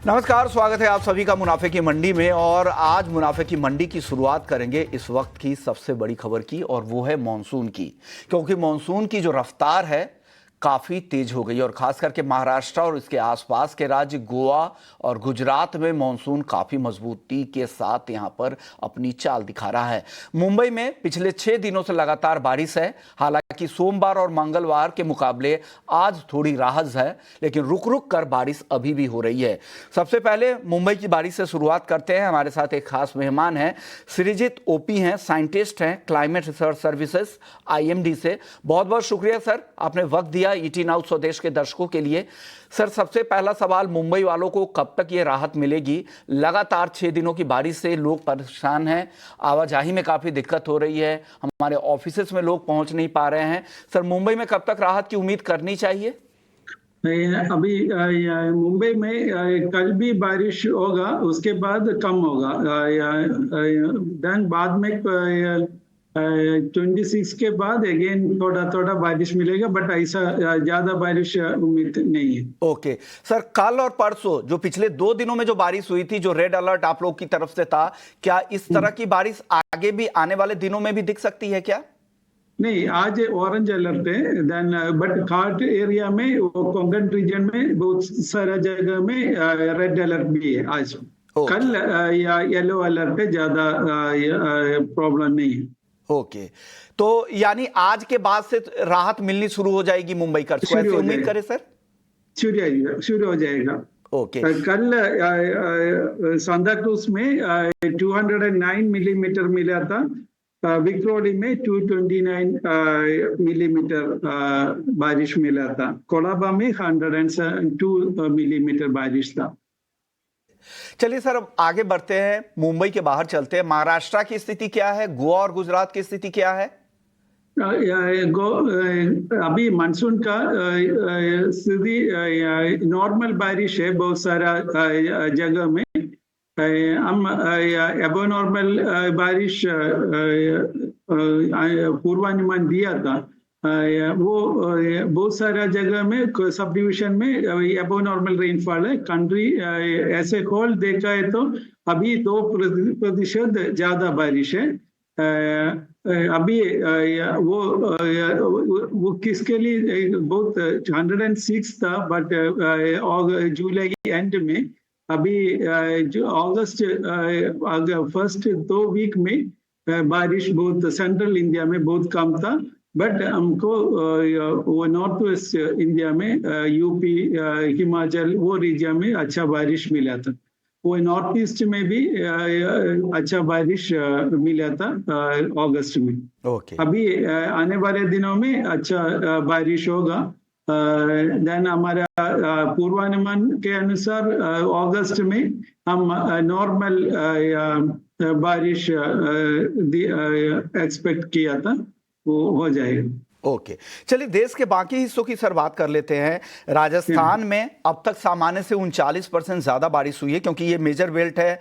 नमस्कार, स्वागत है आप सभी का मुनाफे की मंडी में। और आज मुनाफे की मंडी की शुरुआत करेंगे इस वक्त की सबसे बड़ी खबर की, और वो है मॉनसून की। क्योंकि मॉनसून की जो रफ्तार है काफी तेज हो गई, और खास करके महाराष्ट्र और इसके आसपास के राज्य गोवा और गुजरात में मॉनसून काफी मजबूती के साथ यहां पर अपनी चाल दिखा रहा है। मुंबई में पिछले 6 दिनों से लगातार बारिश है। हालांकि सोमवार और मंगलवार के मुकाबले आज थोड़ी राहत है, लेकिन रुक रुक कर बारिश अभी भी हो रही है। सबसे पहले मुंबई की बारिश से शुरुआत करते हैं। हमारे साथ एक खास मेहमान हैं, सृजित ओपी हैं, साइंटिस्ट हैं, क्लाइमेट रिसर्च सर्विसेज IMD से। बहुत बहुत शुक्रिया सर, आपने वक्त दिया ET नाउ स्वदेश के दर्शकों के लिए। सर, सबसे पहला सवाल, मुंबई वालों को कब तक ये राहत मिलेगी? लगातार 6 दिनों की बारिश से लोग परेशान हैं, आवाजाही में काफी दिक्कत हो रही है, हमारे ऑफिसेस में लोग पहुंच नहीं पा रहे हैं। सर, मुंबई में कब तक राहत की उम्मीद करनी चाहिए? अभी मुंबई में कल भी बारिश होगा, उसके बाद कम होगा। देन बाद में 26 के बाद अगेन थोड़ा थोड़ा बारिश मिलेगा, बट ऐसा ज्यादा बारिश उम्मीद नहीं है। ओके सर, कल और परसों जो पिछले 2 दिनों में जो बारिश हुई थी, जो रेड अलर्ट आप लोग की तरफ से था, क्या इस तरह की बारिश आगे भी आने वाले दिनों में भी दिख सकती है क्या? नहीं, आज ऑरेंज अलर्ट है। देन बट घाट एरिया में, कोंकण रीजन में बहुत सारा जगह में रेड अलर्ट भी है आज। कल येलो अलर्ट है, ज्यादा प्रॉब्लम नहीं है। ओके, तो यानी आज के बाद से राहत मिलनी शुरू हो जाएगी मुंबई का, ऐसी उम्मीद करें सर? शुरू हो जाएगा। ओके, कल सांता क्रूज में 209 मिलीमीटर मिला था, विक्रोली में 229 मिलीमीटर बारिश मिला था, कोलाबा में 102 मिलीमीटर बारिश था। चलिए सर, अब आगे बढ़ते हैं, मुंबई के बाहर चलते हैं। महाराष्ट्र की स्थिति क्या है? गोवा और गुजरात की स्थिति क्या है? अभी मानसून का स्थिति नॉर्मल बारिश है बहुत सारा जगह में। हम एबो नॉर्मल बारिश पूर्वानुमान दिया था, वो बहुत सारा जगह में सब डिवीजन में एबो नॉर्मल रेनफॉल है। कंट्री ऐसे होल देखा है तो अभी 2% ज्यादा बारिश है। अभी वो किसके लिए बहुत 106 था, बट जुलाई एंड में अभी जो अगस्त फर्स्ट 2 वीक में बारिश बहुत सेंट्रल इंडिया में बहुत कम था, बट हमको वो नॉर्थ वेस्ट इंडिया में यूपी हिमाचल वो रीजन में अच्छा बारिश मिला था। वो नॉर्थ ईस्ट में भी अच्छा बारिश मिला था अगस्त में। अभी आने वाले दिनों में अच्छा बारिश होगा। देन हमारा पूर्वानुमान के अनुसार अगस्त में हम नॉर्मल बारिश एक्सपेक्ट किया था, वो हो जाएगा। ओके, चलिए देश के बाकी हिस्सों की सर बात कर लेते हैं। राजस्थान में अब तक सामान्य से 39% ज्यादा बारिश हुई है, क्योंकि ये मेजर बेल्ट है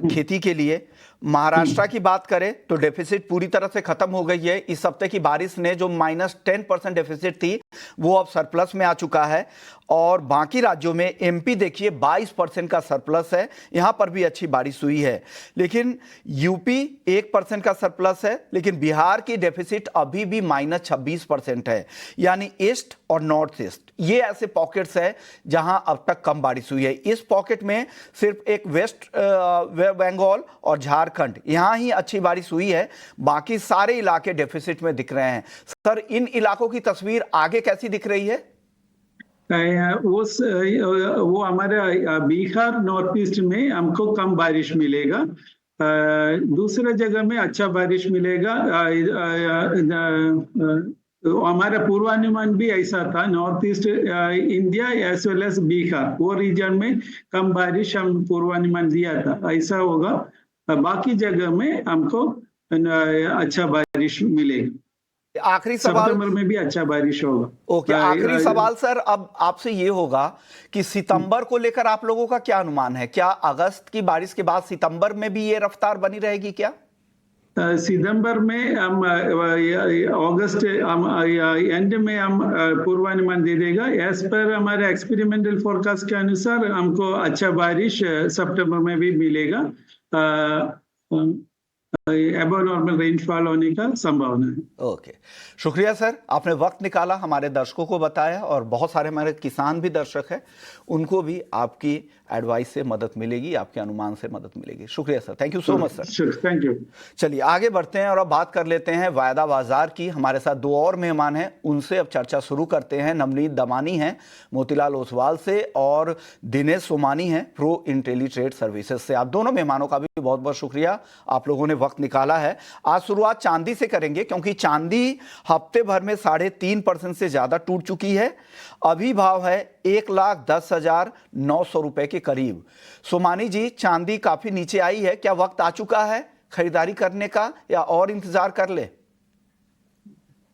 खेती के लिए। महाराष्ट्र की बात करें तो डेफिसिट पूरी तरह से खत्म हो गई है। इस हफ्ते की बारिश ने जो -10% डेफिसिट थी, वो अब सरप्लस में आ चुका है। और बाकी राज्यों में MP देखिए 22% का सरप्लस है, यहां पर भी अच्छी बारिश हुई है। लेकिन यूपी 1% का सरप्लस है, लेकिन बिहार की डेफिसिट अभी भी -26% है। यानी ईस्ट और नॉर्थ ईस्ट ये ऐसे पॉकेट्स है जहां अब तक कम बारिश हुई है। इस पॉकेट में सिर्फ एक वेस्ट बंगाल और झारखंड, यहां ही अच्छी बारिश हुई है, बाकी सारे इलाके डेफिसिट में दिख रहे हैं। सर, इन इलाकों की तस्वीर आगे कैसी दिख रही है? वो हमारे बिहार नॉर्थ ईस्ट में हमको कम बारिश मिलेगा, दूसरे जगह में अच्छा बारिश मिलेगा। हमारा पूर्वानुमान भी ऐसा था, north east India as well as Bihar वो रीजन में कम बारिश हम पूर्वानुमान दिया था, ऐसा होगा। बाकी जगह में हमको अच्छा बारिश मिलेगा। आखिरी सवाल, सितंबर में भी अच्छा बारिश होगा। ओके, आखिरी सवाल सर अब आपसे ये होगा कि सितंबर को लेकर आप लोगों का क्या अनुमान है? क्या अगस्त की बारिश के बाद सितंबर में भी ये रफ्तार बनी रहेगी क्या? सितंबर में हम अगस्त एंड में हम पूर्वानुमान दे देगा। एज पर हमारे एक्सपेरिमेंटल फोरकास्ट के अनुसार हमको अच्छा बारिश सितंबर में भी मिलेगा। एबो नॉर्मल रेनफॉल होने का संभावना है। ओके, शुक्रिया सर, आपने वक्त निकाला, हमारे दर्शकों को बताया, और बहुत सारे हमारे किसान भी दर्शक हैं, उनको भी आपकी एडवाइस से मदद मिलेगी, आपके अनुमान से मदद मिलेगी। शुक्रिया sir, thank you so much sir. Thank you. चलिए आगे बढ़ते हैं और अब बात कर लेते हैं वायदा बाजार की। हमारे साथ दो और मेहमान हैं, उनसे अब चर्चा शुरू करते हैं। नवनीत दमानी हैं मोतीलाल ओसवाल से, और दिनेश सोमानी हैं प्रो इंटेली ट्रेड सर्विसेज से। आप दोनों मेहमानों का भी बहुत बहुत शुक्रिया, आप लोगों ने वक्त निकाला है। आज शुरुआत चांदी से करेंगे, क्योंकि चांदी हफ्ते भर में 3.5% से ज्यादा टूट चुकी है। अभी भाव है 1,10,900 रुपए के करीब। सोमानी जी, चांदी काफी नीचे आई है, क्या वक्त आ चुका है खरीदारी करने का, या और इंतजार कर ले?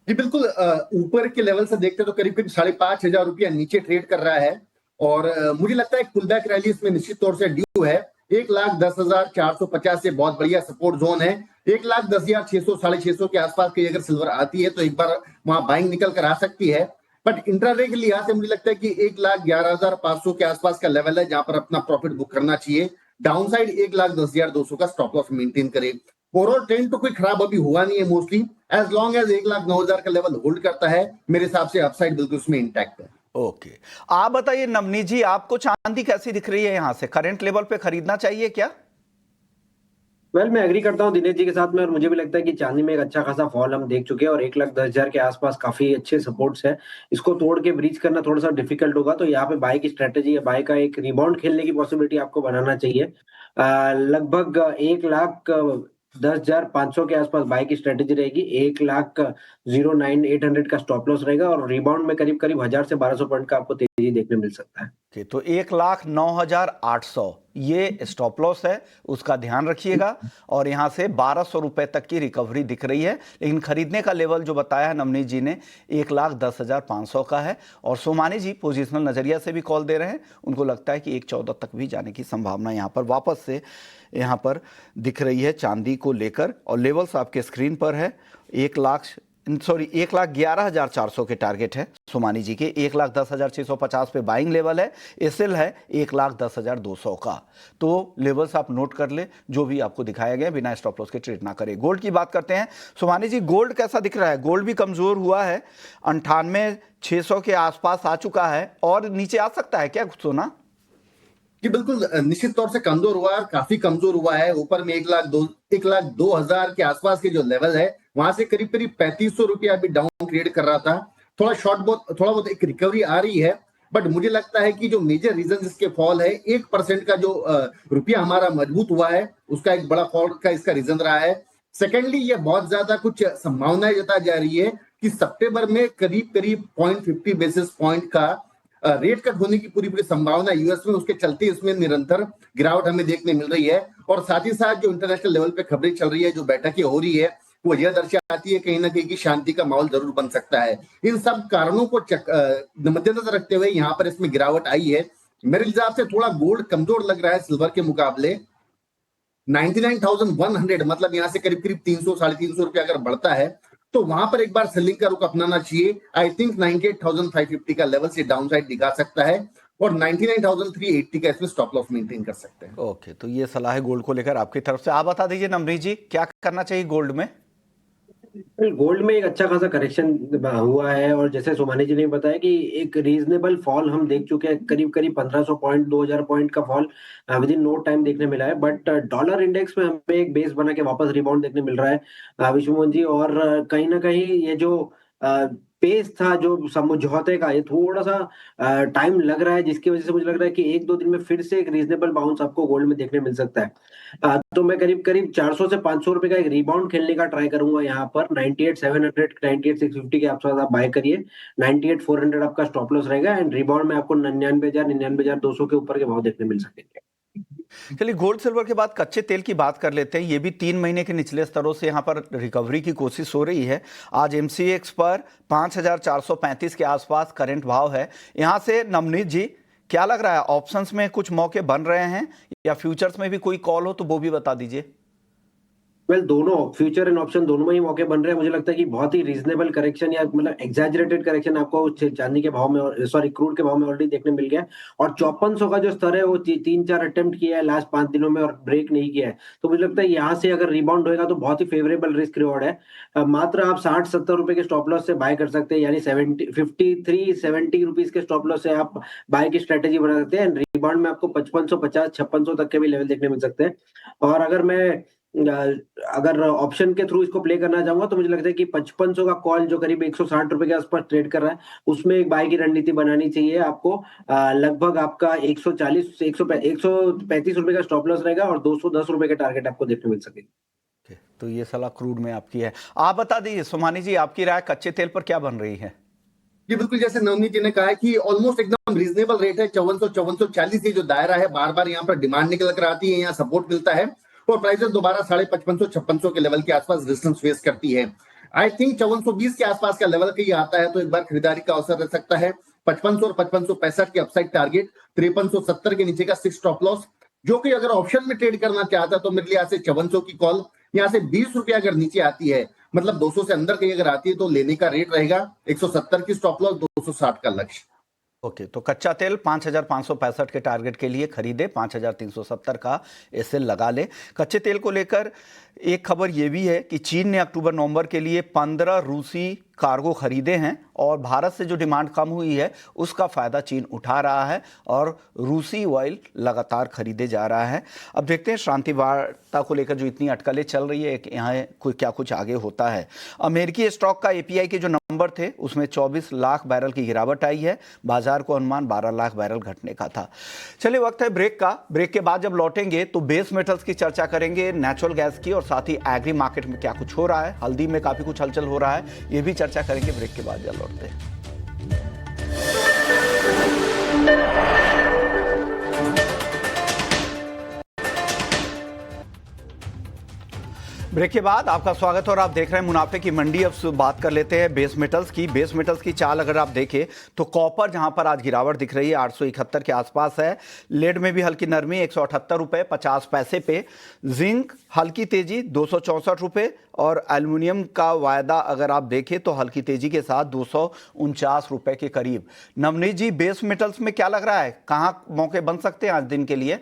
जी बिल्कुल, ऊपर के लेवल से देखते तो करीब 5,500 रुपया नीचे ट्रेड कर रहा है, और मुझे लगता है पुल बैक रैली इसमें निश्चित तौर से ड्यू है। 1,10,450 से बहुत बढ़िया सपोर्ट जोन है। 1,10,600 650 के आसपास की अगर सिल्वर आती है तो एक बार वहां बाइंग निकल कर आ सकती है। बट इंट्राडे के लिहाज से मुझे लगता है कि 1,11,500 के आसपास का लेवल है जहां पर अपना प्रॉफिट बुक करना चाहिए। डाउनसाइड 1,10,200 का स्टॉप लॉस मेंटेन करे। ओवरऑल ट्रेंड तो कोई खराब अभी हुआ नहीं है मोस्टली, एज लॉन्ग एज 1,09,000 का लेवल होल्ड करता है, मेरे हिसाब से अपसाइड बिल्कुल उसमें इंटैक्ट है। ओके, आप बताइए नवनीत जी, आपको चांदी कैसी दिख रही है? यहां से करंट लेवल पे खरीदना चाहिए क्या? मैं एग्री करता हूँ दिनेश जी के साथ में, और मुझे भी लगता है कि चांदी में एक अच्छा खासा फॉल हम देख चुके हैं, और 1,10,000 के आसपास काफी अच्छे सपोर्ट्स है। इसको तोड़ के ब्रीच करना थोड़ा सा डिफिकल्ट होगा, तो यहाँ पे बाय की स्ट्रेटेजी है, बाय का एक रिबाउंड खेलने की पॉसिबिलिटी आपको बनाना चाहिए। लगभग 1,10,500 के आसपास बाय की स्ट्रेटेजी रहेगी। 1,09,800 का स्टॉप लॉस रहेगा, और रिबाउंड में करीब करीब 1,000 से 1,200 पॉइंट का आपको तेजी देखने मिल सकता है। तो 1,09,800 ये स्टॉप लॉस है, उसका ध्यान रखिएगा। और यहां से 1,200 रुपए तक की रिकवरी दिख रही है, लेकिन खरीदने का लेवल जो बताया है नवनीत जी ने 1,10,500 का है। और सोमानी जी पोजिशनल नजरिया से भी कॉल दे रहे हैं, उनको लगता है कि 1,14 तक भी जाने की संभावना यहां पर वापस से यहां पर दिख रही है चांदी को लेकर। और लेवल्स आपके स्क्रीन पर है। 1,11,400 के टारगेट है सोमानी जी के। 1,10,650 पे बाइंग लेवल है। एसएल है 1,10,200 का। तो लेवल्स आप नोट कर ले, जो भी आपको दिखाया गया, बिना स्टॉप लॉस के ट्रेड ना करें। गोल्ड की बात करते हैं। सोमानी जी, गोल्ड कैसा दिख रहा है? गोल्ड भी कमजोर हुआ है, 98,600 के आसपास आ चुका है, और नीचे आ सकता है क्या सोना? कि बिल्कुल निश्चित तौर से कमजोर हुआ है, काफी कमजोर हुआ है। ऊपर में 1,02,000 के आसपास के जो लेवल है, वहां से करीब करीब 3,500 रुपया अभी डाउन ट्रेड कर रहा था। थोड़ा बहुत एक रिकवरी आ रही है, बट मुझे लगता है कि जो मेजर रीजन इसके फॉल है, 1% का जो रुपया हमारा मजबूत हुआ है, उसका एक बड़ा फॉल का इसका रीजन रहा है। सेकेंडली, ये बहुत ज्यादा कुछ संभावनाएं जताई जा रही है कि सितंबर में करीब करीब 0.50 बेसिस पॉइंट का रेट कट होने की पूरी संभावना यूएस में, उसके चलते इसमें निरंतर गिरावट हमें देखने मिल रही है। और साथ ही साथ जो इंटरनेशनल लेवल पे खबरें चल रही है, जो बैठकें हो रही है, वो यह दर्शाती है कहीं ना कहीं कि शांति का माहौल जरूर बन सकता है। इन सब कारणों को मद्देनजर रखते हुए यहाँ पर इसमें गिरावट आई है। मेरे हिसाब से थोड़ा गोल्ड कमजोर लग रहा है सिल्वर के मुकाबले। 99,100 मतलब यहाँ से करीब करीब 300 350 रुपया अगर बढ़ता है, तो वहां पर एक बार सेलिंग का रुख अपनाना चाहिए। आई थिंक 98,550 का लेवल से डाउन साइड दिखा सकता है, और 99,380 का इसमें स्टॉप लॉस मेंटेन कर सकते हैं। ओके, तो ये सलाह है गोल्ड को लेकर आपकी तरफ से। आप बता दीजिए नवनीत जी, क्या करना चाहिए गोल्ड में? गोल्ड में एक अच्छा खासा करेक्शन हुआ है, और जैसे सोमानी जी ने बताया कि एक रीजनेबल फॉल हम देख चुके हैं, करीब करीब 1,500 पॉइंट 2,000 पॉइंट का fall within no time देखने मिला है। बट डॉलर इंडेक्स में हमें एक बेस बना के वापस रिबाउंड देखने मिल रहा है विश्वमोहन जी। और कहीं ना कहीं ये जो पेस था जो समझौते का, ये थोड़ा सा टाइम लग रहा है, जिसकी वजह से मुझे लग रहा है कि 1-2 दिन में फिर से एक रीजनेबल बाउंस आपको गोल्ड में देखने मिल सकता है। तो मैं करीब करीब 400 से 500 रुपए का एक रिबाउंड खेलने का ट्राई करूंगा यहाँ पर। 98,700 98,650 के आसपास आप बाय करिए। 98,400 आपका स्टॉप लॉस रहेगा, एंड रिबाउंड में आपको 99,000 99,200 के ऊपर के भाव देखने मिल सकेंगे। चलिए गोल्ड सिल्वर के बाद कच्चे तेल की बात कर लेते हैं। ये भी 3 महीने के निचले स्तरों से यहाँ पर रिकवरी की कोशिश हो रही है। आज एमसीएक्स पर 5,435 के आसपास करंट भाव है। यहाँ से नवनीत जी, क्या लग रहा है, ऑप्शंस में कुछ मौके बन रहे हैं, या फ्यूचर्स में भी कोई कॉल हो तो वो भी बता दीजिए। वेल दोनों फ्यूचर एंड ऑप्शन दोनों में ही मौके बन रहे हैं। मुझे लगता है कि बहुत ही रीजनेबल करेक्शन या मतलब एग्जैजरेटेड करेक्शन आपको चांदी के भाव में और सॉरी क्रूड के भाव में ऑलरेडी देखने मिल गया है। और 5400 का जो स्तर है वो 3-4 अटेम्प्ट किया है लास्ट 5 दिनों में और ब्रेक नहीं किया है। तो मुझे लगता है यहाँ से अगर रिबाउंड होएगा तो बहुत ही फेवरेबल रिस्क रिवॉर्ड है। मात्र आप 60-70 रुपए के स्टॉप लॉस से बाय कर सकते हैं, यानी 53-70 रुपीज के स्टॉप लॉस से आप बाय की स्ट्रेटेजी बना सकते हैं। रिबाउंड में आपको 5550-5600 तक के भी लेवल देखने मिल सकते हैं। और अगर ऑप्शन के थ्रू इसको प्ले करना चाहूंगा तो मुझे लगता है कि 5500 का कॉल जो करीब 160 रुपए के आसपास ट्रेड कर रहा है, उसमें एक बाय की रणनीति बनानी चाहिए आपको। लगभग आपका 135 रुपए का स्टॉप लॉस रहेगा और 210 रुपए का टारगेट आपको देखने मिल सकेगा। तो ये सलाह क्रूड में आपकी है। आप बता दीजिए सोमानी जी, आपकी राय कच्चे तेल पर क्या बन रही है? जी बिल्कुल, जैसे नवनीत जी ने कहा है कि ऑलमोस्ट एकदम रीजनेबल रेट है। 5440 ये जो दायरा है, बार बार यहाँ पर डिमांड निकल कर आती है, यहाँ सपोर्ट मिलता है और प्राइसेस दोबारा 5550-5600 के लेवल के आसपास रेजिस्टेंस फेस करती है। आई थिंक 5420 के आसपास का लेवल कहीं आता है तो एक बार खरीदारी का अवसर रह सकता है। 5500 और 5565 के अपसाइड टारगेट, 5370 के नीचे का 6 स्टॉप लॉस। जो कि अगर ऑप्शन में ट्रेड करना चाहता है तो मेरे लिए यहाँ से 5400 की कॉल, यहाँ से 20 रुपया अगर नीचे आती है, मतलब 200 से अंदर कहीं अगर आती है तो लेने का रेट रहेगा 170 की स्टॉप लॉस, 260 का लक्ष्य। ओके, तो कच्चा तेल 5565 के टारगेट के लिए खरीदे, 5370 का एसएल लगा ले। कच्चे तेल को लेकर एक खबर यह भी है कि चीन ने अक्टूबर नवंबर के लिए 15 रूसी कार्गो खरीदे हैं और भारत से जो डिमांड कम हुई है उसका फायदा चीन उठा रहा है और रूसी ऑयल लगातार खरीदे जा रहा है। अब देखते हैं शांति वार्ता को लेकर जो इतनी अटकलें चल रही है, यहाँ क्या कुछ आगे होता है। अमेरिकी स्टॉक का एपीआई के जो नंबर थे उसमें 24 लाख बैरल की गिरावट आई है। बाजार को अनुमान 12 लाख बैरल घटने का था। चलिए, वक्त है ब्रेक का। ब्रेक के बाद जब लौटेंगे तो बेस मेटल्स की चर्चा करेंगे, नेचुरल गैस की, और साथ ही एग्री मार्केट में क्या कुछ हो रहा है। हल्दी में काफी कुछ हलचल हो रहा है, ये भी चर्चा करेंगे ब्रेक के बाद जब लौटते हैं। ब्रेक के बाद आपका स्वागत है और आप देख रहे हैं मुनाफे की मंडी। अब बात कर लेते हैं बेस मेटल्स की। बेस मेटल्स की चाल अगर आप देखें तो कॉपर जहां पर आज गिरावट दिख रही है 871 के आसपास है। लेड में भी हल्की नरमी 178 रुपए 50 पैसे पे। जिंक हल्की तेजी 264 रुपए और एल्युमिनियम का वायदा अगर आप देखें तो हल्की तेजी के साथ 249 रुपए के करीब। नवनीत जी, बेस मेटल्स में क्या लग रहा है, कहां मौके बन सकते हैं आज दिन के लिए?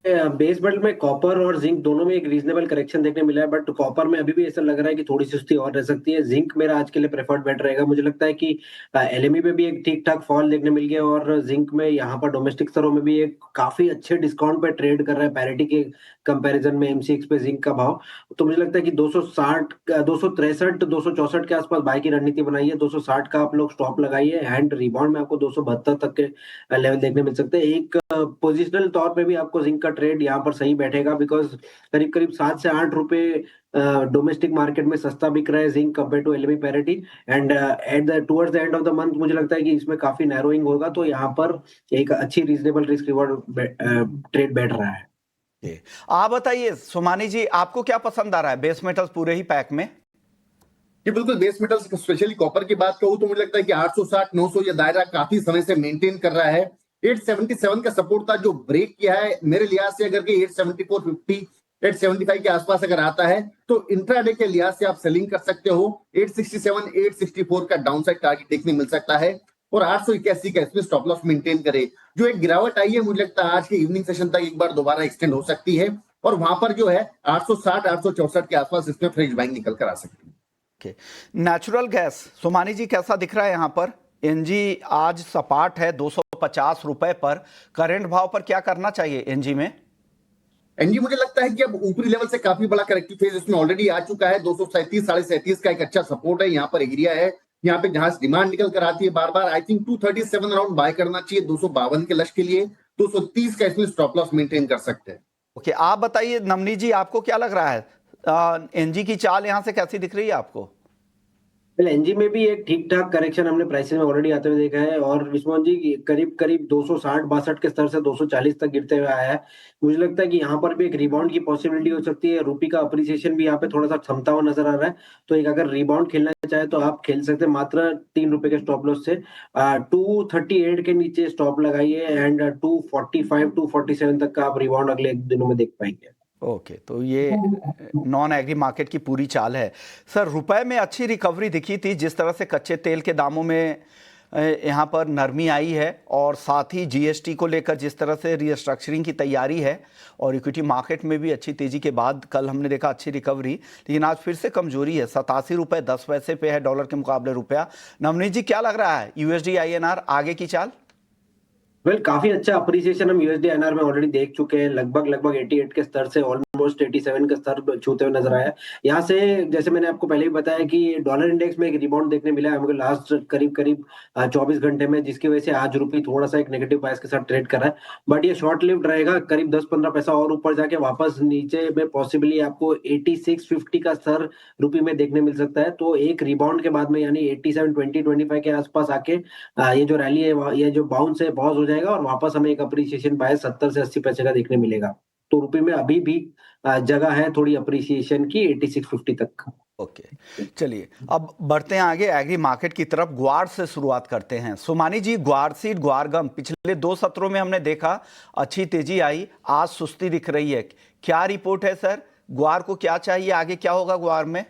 बेस मेटल में कॉपर और जिंक दोनों में एक रीजनेबल करेक्शन देखने मिला है, बट कॉपर में अभी भी ऐसा लग रहा है कि थोड़ी सुस्ती और रह सकती है। जिंक मेरा आज के लिए प्रेफर्ड बेट रहेगा। मुझे लगता है कि एलएमई पे भी एक ठीक ठाक फॉल देखने मिल गया और जिंक में यहाँ पर डोमेस्टिक स्तरों में भी एक काफी अच्छे डिस्काउंट पे ट्रेड कर रहा है पैरिटी के कंपैरिजन में एमसीएक्स पे जिंक का भाव। तो मुझे लगता है कि 260 263 264 के आसपास बाय की रणनीति बनाई है। 260 का आप लोग स्टॉप लगाइए एंड रिबाउंड में आपको 272 तक के लेवल देखने मिल सकते हैं। एक पोजिशनल तौर पे भी आपको जिंक का ट्रेड यहाँ पर सही बैठेगा, बिकॉज करीब करीब 7 से 8 रुपए डोमेस्टिक मार्केट में सस्ता बिक रहा है zinc compare to LME parity and towards the end of the month मुझे लगता है कि इसमें काफी नैरोइंग होगा। तो यहाँ पर एक अच्छी रीजनेबल रिस्क रिवॉर्ड ट्रेड बैठ रहा है। आप बताइए सोमानी जी, आपको क्या पसंद आ रहा है बेस मेटल्स पूरे ही पैक में? जी बिल्कुल, बेस मेटल्स स्पेशली कॉपर की बात कहूं तो मुझे लगता है कि 860-900 ये दायरा काफी समय से मेंटेन कर रहा है। 877 का सपोर्ट था जो ब्रेक किया है। मेरे लिहाज से अगर 874.50 875 के आसपास अगर आता है तो इंट्राडे के लिहाज से आप सेलिंग कर सकते हो। 867 864 का डाउनसाइड टारगेट देखने मिल सकता है और 881 का इसमें स्टॉप लॉस मेंटेन करे। जो एक गिरावट आई है मुझे लगता है आज के इवनिंग सेशन तक एक बार दोबारा एक्सटेंड हो सकती है और वहां पर जो है 860 864 के आसपास इसमें फ्रेश बाइंग निकल कर आ सकती है। नेचुरल गैस सोमानी जी कैसा दिख रहा है यहाँ पर? एनजी आज सपाट है 250 रुपए पर। करंट भाव पर क्या करना चाहिए एनजी में? एनजी मुझे लगता है कि अब ऊपरी लेवल से काफी बड़ा करेक्टिव फेज इसमें ऑलरेडी आ चुका है। 237 37.5 का एक अच्छा सपोर्ट है, यहाँ पर एरिया है। यहाँ पे जहां डिमांड निकल कर आती है बार बार, आई थिंक 237 अराउंड बाय करना चाहिए 252 के लक्ष्य के लिए। 230 का इसमें स्टॉप लॉस मेंटेन कर सकते हैं। ओके, आप बताइए नवनीत जी, आपको क्या लग रहा है? एनजी की चाल यहां से कैसी दिख रही है आपको? एनजी में भी एक ठीक ठाक करेक्शन हमने प्राइसेस में ऑलरेडी आते हुए देखा है और विस्मोहन जी करीब करीब 260-62 के स्तर से 240 तक गिरते हुए आया है। मुझे लगता है कि यहाँ पर भी एक रिबाउंड की पॉसिबिलिटी हो सकती है। रूपी का अप्रिसिएशन भी यहाँ पे थोड़ा सा थमता हुआ नजर आ रहा है। तो एक अगर रिबाउंड खेलना चाहे तो आप खेल सकते हैं मात्र 3 रुपए के स्टॉप लॉस से। 238 के नीचे स्टॉप लगाइए एंड 245 247 तक का आप रिबाउंड अगले दिनों में देख पाएंगे। ओके, तो ये नॉन एग्री मार्केट की पूरी चाल है। सर, रुपए में अच्छी रिकवरी दिखी थी, जिस तरह से कच्चे तेल के दामों में यहाँ पर नरमी आई है, और साथ ही जीएसटी को लेकर जिस तरह से रीस्ट्रक्चरिंग की तैयारी है, और इक्विटी मार्केट में भी अच्छी तेजी के बाद कल हमने देखा अच्छी रिकवरी, लेकिन आज फिर से कमजोरी है। 87 रुपये 10 पैसे पे है डॉलर के मुकाबले रुपया। नवनीत जी, क्या लग रहा है यूएसडी INR आगे की चाल? काफी अच्छा अप्रिसिएशन हम यूएसडी INR में ऑलरेडी देख चुके हैं। लगभग 88 के स्तर से ऑलमोस्ट 87 का स्तर छूते हुए नजर आया। यहाँ से जैसे मैंने आपको पहले भी बताया कि डॉलर इंडेक्स में एक रिबाउंड देखने मिला है हमको लास्ट करीब 24 घंटे में, जिसकी वजह से आज रुपये थोड़ा सा एक नेगेटिव बायस के साथ ट्रेड कर रहा है। बट ये शॉर्ट लिव्ड रहेगा, करीब 10-15 पैसा और ऊपर जाके वापस नीचे में पॉसिबली आपको 86.50 का स्तर रुपये में देखने मिल सकता है। तो एक रिबाउंड के बाद में यानी 87.20-25 के आसपास आके ये जो रैली है, ये जो बाउंस है, पॉज हो जाएगा और वापस हमें एक अप्रिसिएशन बाय 70 से 80 पैसे का देखने मिलेगा। तो रुपए में अभी भी जगह है थोड़ी अप्रिसिएशन की 86.50 तक। ओके, चलिए अब बढ़ते हैं आगे एग्री मार्केट की तरफ। ग्वार से शुरुआत करते हैं। सोमानी जी, ग्वार सीड ग्वारगम पिछले 2 सत्रों में हमने देखा अच्छी तेजी आई, आज सुस्ती दिख रही है। क्या रिपोर्ट है सर, ग्वार को क्या चाहिए, आगे क्या होगा ग्वार में?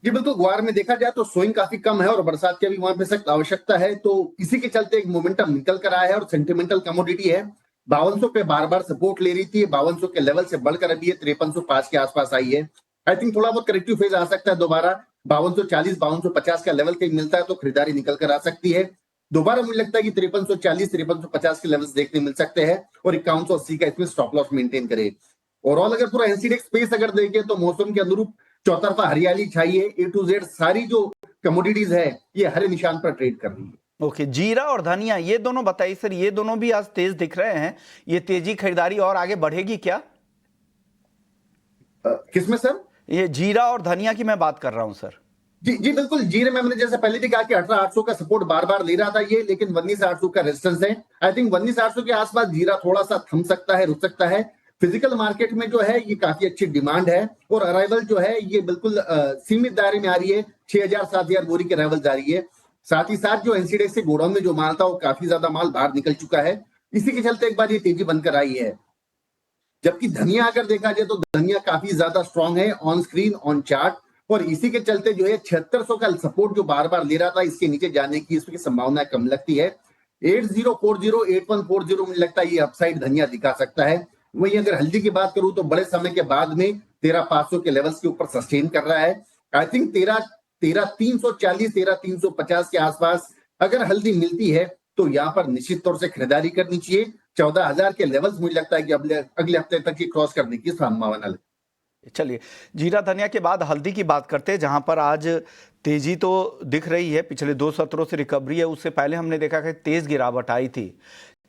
जी बिल्कुल, ग्वार में देखा जाए तो स्विंग काफी कम है और बरसात की भी वहां पे सख्त आवश्यकता है, तो इसी के चलते एक मोमेंटम निकल कर आया है और सेंटिमेंटल कमोडिटी है। 5200 पे बार बार सपोर्ट ले रही थी, 5200 के लेवल से बढ़कर अभी 5305 के आसपास आई है। आई थिंक थोड़ा बहुत करेक्टिव फेज आ सकता है दोबारा, 5240 5250 का लेवल कहीं मिलता है तो खरीदारी निकल कर आ सकती है। दोबारा मुझे लगता है कि 5340 5350 के लेवल्स देखने मिल सकते हैं और 5180 का इसमें स्टॉप लॉस मेंटेन करे। ओवरऑल अगर पूरा एनसीडेक्स स्पेस अगर देखें तो मौसम के अनुरूप चौतरफा हरियाली छाई है। A to Z सारी जो कमोडिटीज है ये हरे निशान पर ट्रेड कर रही है। ओके, जीरा और धनिया ये दोनों बताइए सर, ये दोनों भी आज तेज दिख रहे हैं, ये तेजी खरीदारी और आगे बढ़ेगी क्या? किसमें सर? ये जीरा और धनिया की मैं बात कर रहा हूं सर। जी बिल्कुल, जीरे में मैंने जैसे पहले भी कहा कि 18,800 का सपोर्ट बार बार ले रहा था ये, लेकिन 19,800 का रेजिस्टेंस है। आई थिंक 19,800 के आसपास जीरा थोड़ा सा थम सकता है, रुक सकता है। फिजिकल मार्केट में जो है ये काफी अच्छी डिमांड है और अराइवल जो है ये बिल्कुल सीमित दायरे में आ रही है। 6,000-7,000 बोरी की अराइवल जा रही है। साथ ही साथ जो एनसीडेक्स से गोडाउन में जो माल था वो काफी ज्यादा माल बाहर निकल चुका है, इसी के चलते एक बार ये तेजी बनकर आई है। जबकि धनिया अगर देखा जाए तो धनिया काफी ज्यादा स्ट्रांग है ऑन स्क्रीन ऑन चार्ट, और इसी के चलते जो है 7600 का सपोर्ट जो बार बार ले रहा था इसके नीचे जाने की इसकी संभावना कम लगती है। 8040 8140 मुझे लगता है ये अपसाइड धनिया दिखा सकता है। वही अगर हल्दी की बात करूं तो बड़े समय के बाद में 13,500 के लेवल्स के ऊपर सस्टेन कर रहा है। आई थिंक 13,340 13,350 के आसपास अगर हल्दी मिलती है तो यहाँ पर निश्चित तौर से खरीदारी करनी चाहिए। 14,000 के लेवल्स मुझे लगता है कि अगले हफ्ते तक ही क्रॉस करने की संभावना है। चलिए, जीरा धनिया के बाद हल्दी की बात करते हैं, जहां पर आज तेजी तो दिख रही है, पिछले 2 सत्रों से रिकवरी है। उससे पहले हमने देखा कि तेज गिरावट आई थी।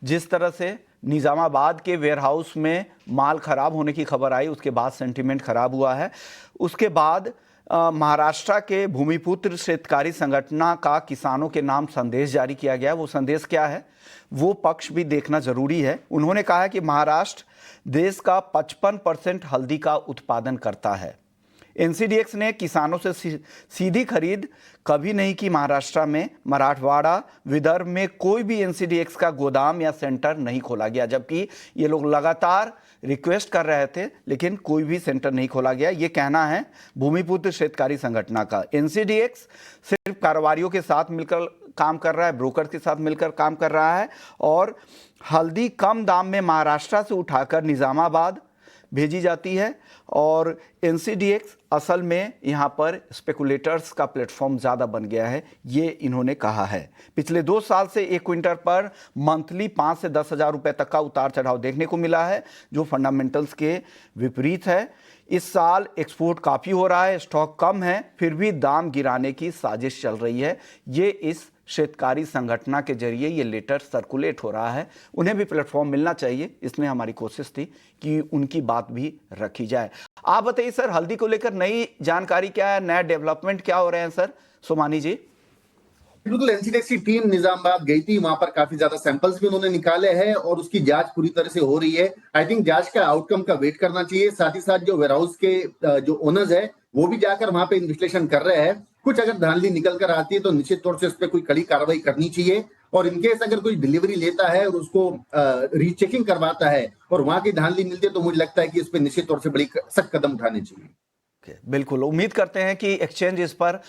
जिस तरह से निज़ामाबाद के वेयरहाउस में माल खराब होने की खबर आई, उसके बाद सेंटीमेंट खराब हुआ है। उसके बाद महाराष्ट्र के भूमिपुत्र शेतकारी संगठन का किसानों के नाम संदेश जारी किया गया। वो संदेश क्या है, वो पक्ष भी देखना जरूरी है। उन्होंने कहा है कि महाराष्ट्र देश का 55% हल्दी का उत्पादन करता है। एनसीडीएक्स ने किसानों से सीधी खरीद कभी नहीं की। महाराष्ट्र में मराठवाड़ा विदर्भ में कोई भी एनसीडीएक्स का गोदाम या सेंटर नहीं खोला गया, जबकि ये लोग लगातार रिक्वेस्ट कर रहे थे, लेकिन कोई भी सेंटर नहीं खोला गया। ये कहना है भूमिपुत्र शेतकारी संगठन का। एनसीडीएक्स सिर्फ कारोबारियों के साथ मिलकर काम कर रहा है, ब्रोकर के साथ मिलकर काम कर रहा है, और हल्दी कम दाम में महाराष्ट्र से उठाकर निज़ामाबाद भेजी जाती है। और एनसीडीएक्स असल में यहाँ पर स्पेकुलेटर्स का प्लेटफॉर्म ज़्यादा बन गया है, ये इन्होंने कहा है। पिछले 2 साल से एक क्विंटल पर मंथली 5 से 10 हज़ार रुपये तक का उतार चढ़ाव देखने को मिला है, जो फंडामेंटल्स के विपरीत है। इस साल एक्सपोर्ट काफ़ी हो रहा है, स्टॉक कम है, फिर भी दाम गिराने की साजिश चल रही है। ये इस शेतकारी संगठन के जरिए ये लेटर सर्कुलेट हो रहा है। उन्हें भी प्लेटफॉर्म मिलना चाहिए, इसमें हमारी कोशिश थी कि उनकी बात भी रखी जाए। आप बताइए सर, हल्दी को लेकर नई जानकारी क्या है, नया डेवलपमेंट क्या हो रहे हैं सर? सोमानी जी। बिल्कुल, एनसीडीएक्स की टीम निजामाबाद गई थी, वहां पर काफी ज्यादा सैंपल्स भी उन्होंने निकाले हैं और उसकी जांच पूरी तरह से हो रही है। आई थिंक जांच का आउटकम का वेट करना चाहिए। साथ ही साथ जो वेयरहाउस के जो ओनर्स है वो भी जाकर वहां पे विश्लेषण कर रहे हैं। कुछ अगर धांधली निकल कर आती है तो निश्चित तौर से इस पर कोई कड़ी कार्रवाई करनी चाहिए। और इनकेस अगर कोई डिलीवरी लेता है और उसको रीचेकिंग करवाता है और वहां की धांधली मिलती है तो मुझे लगता है कि इस पर निश्चित तौर से बड़ी सख्त कदम उठाने चाहिए। बिल्कुल, उम्मीद करते हैं कि एक्सचेंज इस पर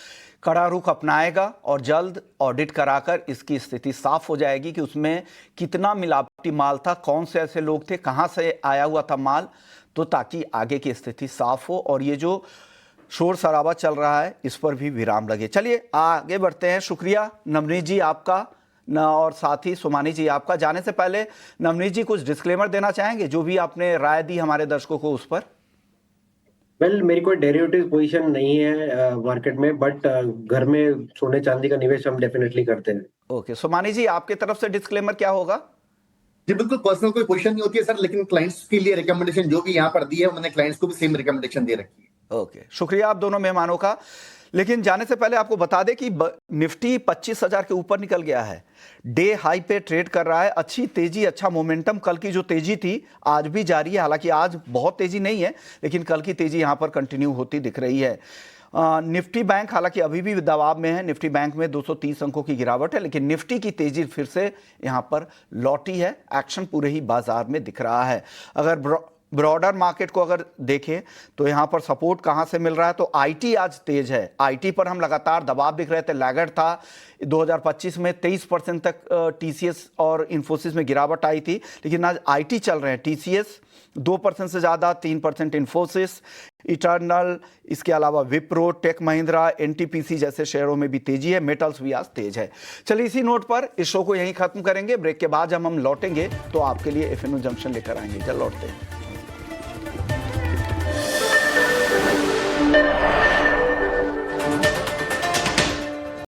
कड़ा रुख अपनाएगा और जल्द ऑडिट कराकर इसकी स्थिति साफ हो जाएगी कि उसमें कितना मिलावटी माल था, कौन से ऐसे लोग थे, कहां से आया हुआ था माल, तो ताकि आगे की स्थिति साफ हो और ये जो शोर शराबा चल रहा है इस पर भी विराम लगे। चलिए आगे बढ़ते हैं। शुक्रिया नवनीत जी आपका और साथ ही सोमानी जी आपका। जाने से पहले नवनीत जी कुछ डिस्क्लेमर देना चाहेंगे जो भी आपने राय दी हमारे दर्शकों को उस पर? मेरी कोई डेरिवेटिव पोजीशन नहीं है मार्केट में, बट घर में सोने चांदी का निवेश हम डेफिनेटली करते हैं। ओके, सोमानी जी आपके तरफ से डिस्क्लेमर क्या होगा? जी बिल्कुल, पर्सनल कोई पोजीशन नहीं होती है सर, लेकिन क्लाइंट्स के लिए रिकमेंडेशन जो भी यहाँ पर दी है उन्होंने क्लाइंट्स को भी सेम रिकमेंडेशन दे रखी है। ओके, शुक्रिया आप दोनों मेहमानों का। लेकिन जाने से पहले आपको बता दें कि निफ्टी 25,000 के ऊपर निकल गया है, डे हाई पे ट्रेड कर रहा है। अच्छी तेजी, अच्छा मोमेंटम, कल की जो तेजी थी आज भी जारी है। हालांकि आज बहुत तेजी नहीं है लेकिन कल की तेजी यहां पर कंटिन्यू होती दिख रही है। निफ्टी बैंक हालांकि अभी भी दबाव में है, निफ्टी बैंक में 230 अंकों की गिरावट है, लेकिन निफ्टी की तेजी फिर से यहां पर लौटी है। एक्शन पूरे ही बाजार में दिख रहा है। अगर ब्रॉडर मार्केट को अगर देखें तो यहां पर सपोर्ट कहां से मिल रहा है, तो आईटी आज तेज है। आईटी पर हम लगातार दबाव दिख रहे थे, लैगर्ड था 2025 में 23% तक टीसीएस और इन्फोसिस में गिरावट आई थी, लेकिन आज आईटी चल रहे हैं। टीसीएस 2% से ज़्यादा, 3% इन्फोसिस, इटर्नल, इसके अलावा विप्रो, टेक महिंद्रा, एनटीपीसी जैसे शेयरों में भी तेजी है। मेटल्स भी आज तेज है। चलिए इसी नोट पर इस शो को यहीं खत्म करेंगे। ब्रेक के बाद जब हम लौटेंगे तो आपके लिए एफएनओ जंक्शन लेकर आएंगे। चल लौटते हैं।